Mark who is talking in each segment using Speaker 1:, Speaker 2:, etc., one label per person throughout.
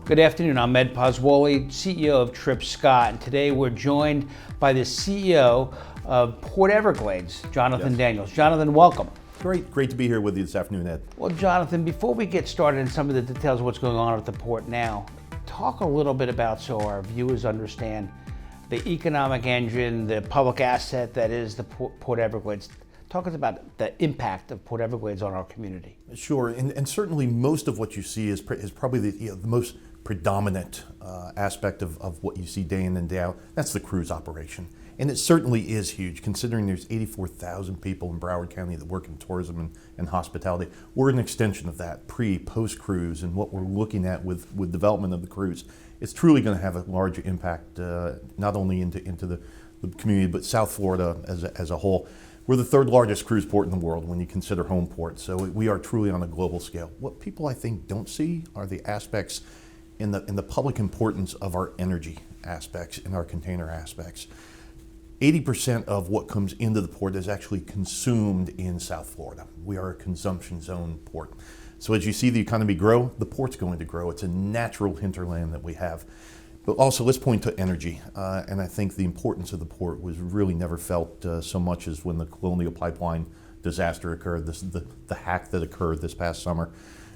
Speaker 1: Good afternoon, I'm Ed Pozzuoli, CEO of Tripp Scott, and today we're joined by the CEO of Port Everglades, Jonathan Daniels. Jonathan, welcome.
Speaker 2: Great to be here with you this afternoon, Ed.
Speaker 1: Well, Jonathan, before we get started in some of the details of what's going on at the port now, talk a little bit about, so our viewers understand, the economic engine, the public asset that is the Port Everglades. Talk about the impact of Port Everglades on our community.
Speaker 2: Sure, and certainly most of what you see is probably the most predominant aspect of what you see day in and day out. That's the cruise operation. And it certainly is huge, considering there's 84,000 people in Broward County that work in tourism and hospitality. We're an extension of that, post cruise, and what we're looking at with development of the cruise. It's truly going to have a large impact, not only into the community, but South Florida as a whole. We're the third largest cruise port in the world when you consider home port, so we are truly on a global scale. What people, I think, don't see are the aspects in the public importance of our energy aspects and our container aspects. 80% of what comes into the port is actually consumed in South Florida. We are a consumption zone port. So as you see the economy grow, the port's going to grow. It's a natural hinterland that we have. But also, let's point to energy. And I think the importance of the port was really never felt so much as when the Colonial Pipeline disaster occurred, the hack that occurred this past summer.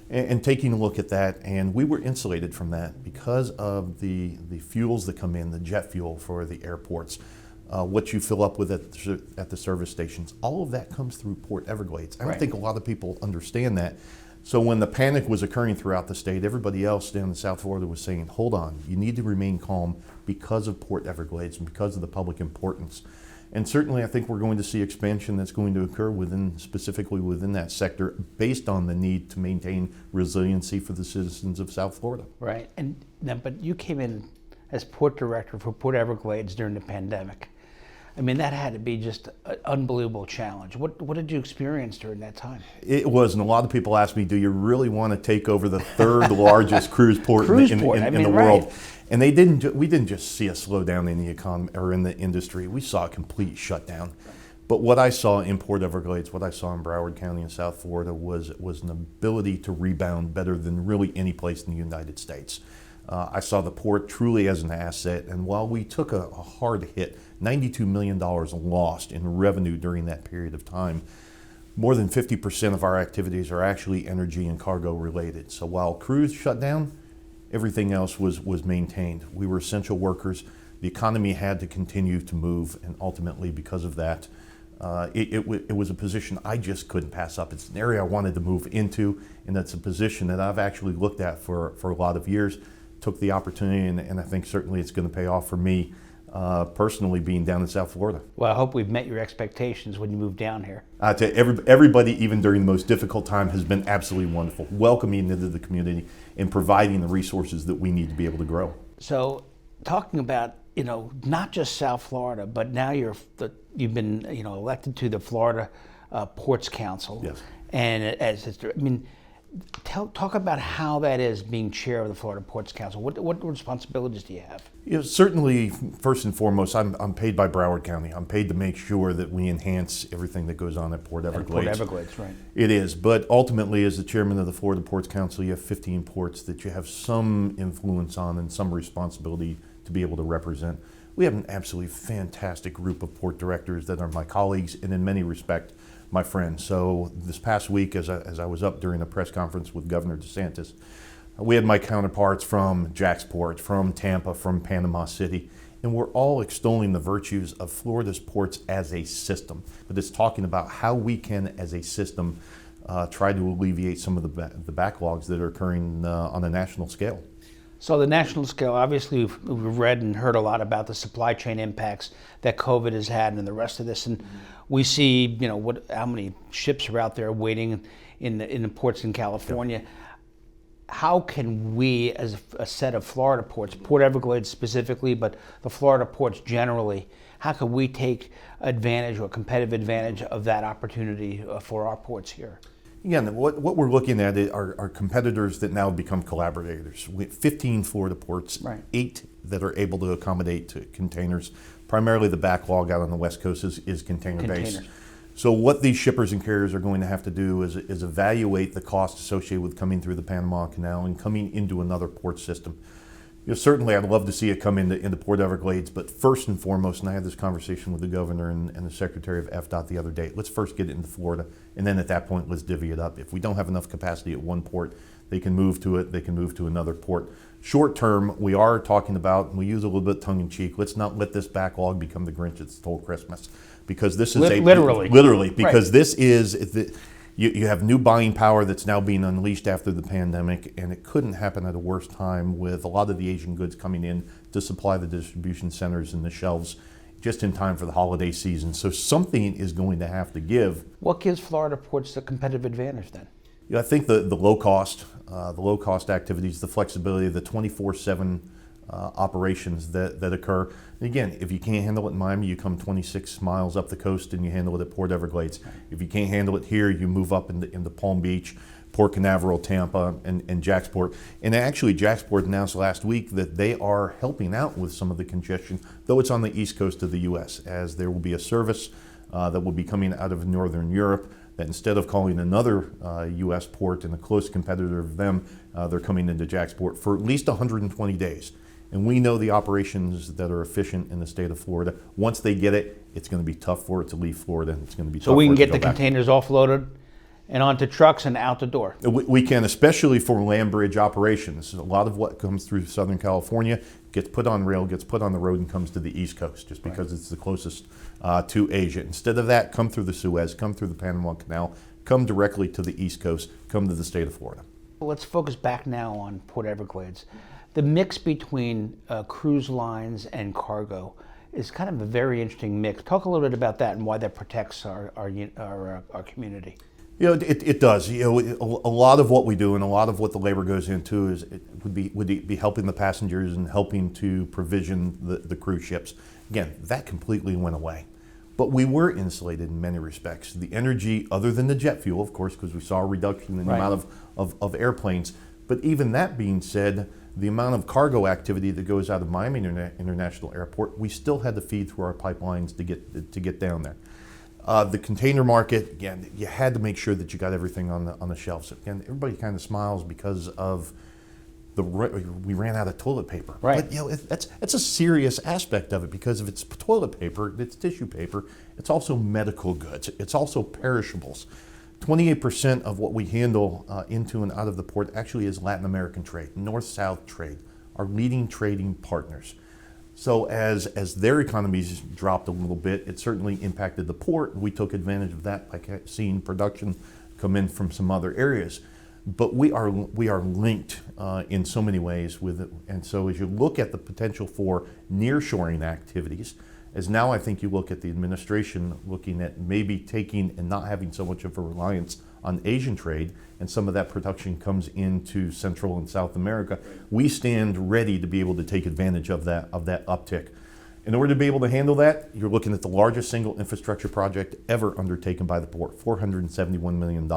Speaker 2: And taking a look at that, and we were insulated from that because of the fuels that come in, the jet fuel for the airports, what you fill up with at the service stations. All of that comes through Port Everglades. I don't think a lot of people understand that. So when the panic was occurring throughout the state, everybody else down in South Florida was saying, hold on, you need to remain calm because of Port Everglades and because of the public importance. And certainly I think we're going to see expansion that's going to occur specifically within that sector based on the need to maintain resiliency for the citizens of South Florida.
Speaker 1: Right, but you came in as port director for Port Everglades during the pandemic. I mean, that had to be just an unbelievable challenge. What did you experience during that time?
Speaker 2: It was, and a lot of people ask me, do you really want to take over the third largest cruise port in the world? And we didn't just see a slowdown in the economy or in the industry. We saw a complete shutdown. But what I saw in Port Everglades, what I saw in Broward County in South Florida was an ability to rebound better than really any place in the United States. I saw the port truly as an asset, and while we took a hard hit, $92 million lost in revenue during that period of time, more than 50% of our activities are actually energy and cargo related. So while cruise shut down, everything else was maintained. We were essential workers. The economy had to continue to move, and ultimately because of that, it was a position I just couldn't pass up. It's an area I wanted to move into, and that's a position that I've actually looked at for a lot of years. Took the opportunity, and I think certainly it's going to pay off for me personally being down in South Florida.
Speaker 1: Well, I hope we've met your expectations when you moved down here.
Speaker 2: To everybody, even during the most difficult time, has been absolutely wonderful, welcoming into the community and providing the resources that we need to be able to grow.
Speaker 1: So talking about, not just South Florida, but now you've been, elected to the Florida Ports Council.
Speaker 2: Yes.
Speaker 1: And talk about how that is being chair of the Florida Ports Council. What responsibilities do you have?
Speaker 2: Certainly, first and foremost, I'm paid by Broward County. I'm paid to make sure that we enhance everything that goes on at Port Everglades.
Speaker 1: Port Everglades, right.
Speaker 2: It is, but ultimately, as the chairman of the Florida Ports Council, you have 15 ports that you have some influence on and some responsibility to be able to represent. We have an absolutely fantastic group of port directors that are my colleagues and in many respects my friends. So this past week, as I was up during a press conference with Governor DeSantis, we had my counterparts from Jacksport, from Tampa, from Panama City, and we're all extolling the virtues of Florida's ports as a system. But it's talking about how we can, as a system, try to alleviate some of the backlogs that are occurring on a national scale.
Speaker 1: So the national scale, obviously we've read and heard a lot about the supply chain impacts that COVID has had and the rest of this. And we see, how many ships are out there waiting in the ports in California.
Speaker 2: Yeah.
Speaker 1: How can we, as a set of Florida ports, Port Everglades specifically, but the Florida ports generally, how can we take advantage or competitive advantage of that opportunity for our ports here?
Speaker 2: Again, what we're looking at are competitors that now become collaborators. We have 15 Florida ports,
Speaker 1: right.
Speaker 2: 8 that are able to accommodate containers. Primarily the backlog out on the West Coast is container-based. So what these shippers and carriers are going to have to do is evaluate the cost associated with coming through the Panama Canal and coming into another port system. Certainly I'd love to see it come into Port Everglades, but first and foremost, and I had this conversation with the governor and the secretary of FDOT the other day, let's first get it into Florida, and then at that point, let's divvy it up. If we don't have enough capacity at one port, they can move to it, they can move to another port. Short term, we are talking about, and we use a little bit tongue in cheek, let's not let this backlog become the Grinch that stole Christmas. Because this is literally, because right. This is, you have new buying power that's now being unleashed after the pandemic, and it couldn't happen at a worse time with a lot of the Asian goods coming in to supply the distribution centers and the shelves just in time for the holiday season. So something is going to have to give.
Speaker 1: What gives Florida ports the competitive advantage then?
Speaker 2: I think the low cost activities, the flexibility, the 24/7 operations that occur. And again, if you can't handle it in Miami, you come 26 miles up the coast and you handle it at Port Everglades. If you can't handle it here, you move up into Palm Beach, Port Canaveral, Tampa, and Jacksport. And actually, Jacksport announced last week that they are helping out with some of the congestion, though it's on the east coast of the U.S., as there will be a service that will be coming out of Northern Europe that instead of calling another U.S. port and a close competitor of them, they're coming into Jacksport for at least 120 days. And we know the operations that are efficient in the state of Florida. Once they get it, it's going to be tough for it to leave Florida. It's going to be tough.
Speaker 1: So we can
Speaker 2: for it
Speaker 1: get the containers offloaded and onto trucks and out the door.
Speaker 2: We can, especially for land bridge operations. A lot of what comes through Southern California gets put on rail, gets put on the road, and comes to the East Coast just because it's the closest to Asia. Instead of that, come through the Suez, come through the Panama Canal, come directly to the East Coast, come to the state of Florida.
Speaker 1: Let's focus back now on Port Everglades. The mix between cruise lines and cargo is kind of a very interesting mix. Talk a little bit about that and why that protects our community.
Speaker 2: It does. A lot of what we do and a lot of what the labor goes into is would be helping the passengers and helping to provision the cruise ships. Again, that completely went away. But we were insulated in many respects. The energy, other than the jet fuel, of course, because we saw a reduction in the amount of airplanes. But even that being said, the amount of cargo activity that goes out of Miami International Airport, we still had to feed through our pipelines to get down there. The container market, again, you had to make sure that you got everything on the shelves. Again, everybody kind of smiles because of we ran out of toilet paper.
Speaker 1: Right.
Speaker 2: But that's a serious aspect of it, because if it's toilet paper, it's tissue paper, it's also medical goods, it's also perishables. 28% of what we handle into and out of the port actually is Latin American trade, North-South trade, our leading trading partners. So as their economies dropped a little bit, it certainly impacted the port. We took advantage of that by seeing production come in from some other areas. But we are linked in so many ways with it. And so as you look at the potential for nearshoring activities, as now I think you look at the administration looking at maybe taking and not having so much of a reliance on Asian trade, and some of that production comes into Central and South America, we stand ready to be able to take advantage of that uptick. In order to be able to handle that, you're looking at the largest single infrastructure project ever undertaken by the port, $471 million.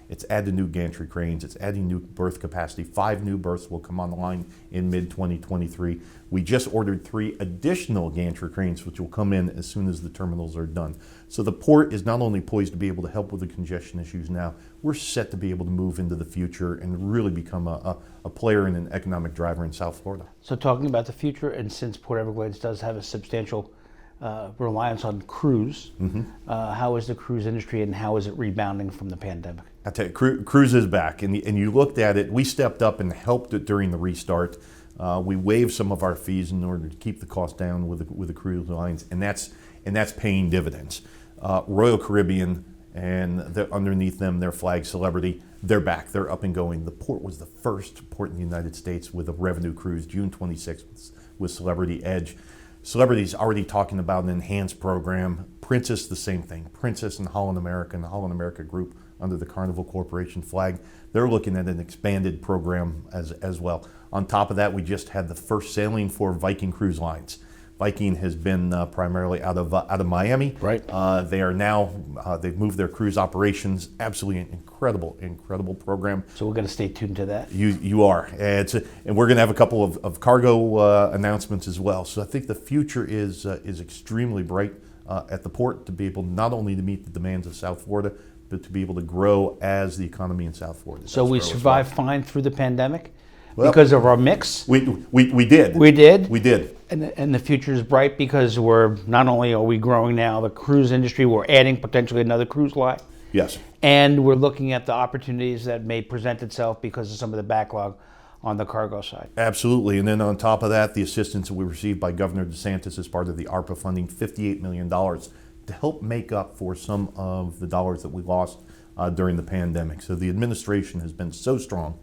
Speaker 2: It's added new gantry cranes, it's adding new berth capacity. 5 new berths will come on the line in mid-2023. We just ordered 3 additional gantry cranes, which will come in as soon as the terminals are done. So the port is not only poised to be able to help with the congestion issues now, we're set to be able to move into the future and really become a player and an economic driver in South Florida.
Speaker 1: So talking about the future, and since Port Everglades does have a substantial reliance on cruise, how is the cruise industry and how is it rebounding from the pandemic?
Speaker 2: I tell you, cruise is back, and you looked at it. We stepped up and helped it during the restart. We waived some of our fees in order to keep the cost down with the cruise lines, and that's paying dividends. Royal Caribbean and underneath them, their flag Celebrity, they're back. They're up and going. The port was the first port in the United States with a revenue cruise, June 26th, with Celebrity Edge. Celebrity's already talking about an enhanced program. Princess, the same thing. Princess and Holland America and the Holland America Group under the Carnival Corporation flag, they're looking at an expanded program as well. On top of that, we just had the first sailing for Viking Cruise Lines. Viking has been primarily out of Miami.
Speaker 1: Right.
Speaker 2: They are now they've moved their cruise operations. Absolutely an incredible program.
Speaker 1: So we're going to stay tuned to that.
Speaker 2: You are, and we're going to have a couple of cargo announcements as well. So I think the future is extremely bright at the port to be able not only to meet the demands of South Florida, but to be able to grow as the economy in South Florida.
Speaker 1: So we
Speaker 2: does grow as
Speaker 1: survived fine through the pandemic
Speaker 2: Well,
Speaker 1: because of our mix.
Speaker 2: We did.
Speaker 1: We did.
Speaker 2: We did.
Speaker 1: And the future is bright because we're not only are we growing now the cruise industry, we're adding potentially another cruise line.
Speaker 2: Yes.
Speaker 1: And we're looking at the opportunities that may present itself because of some of the backlog on the cargo side.
Speaker 2: Absolutely. And then on top of that, the assistance that we received by Governor DeSantis as part of the ARPA funding, $58 million to help make up for some of the dollars that we lost during the pandemic. So the administration has been so strong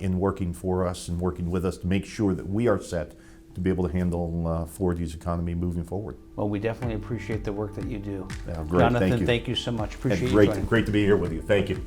Speaker 2: in working for us and working with us to make sure that we are set to be able to handle Florida's economy moving forward.
Speaker 1: Well, we definitely appreciate the work that you do.
Speaker 2: Great.
Speaker 1: Jonathan,
Speaker 2: Thank you.
Speaker 1: thank you so much. Appreciate you
Speaker 2: Great,
Speaker 1: joining.
Speaker 2: great to be here with you. Thank you.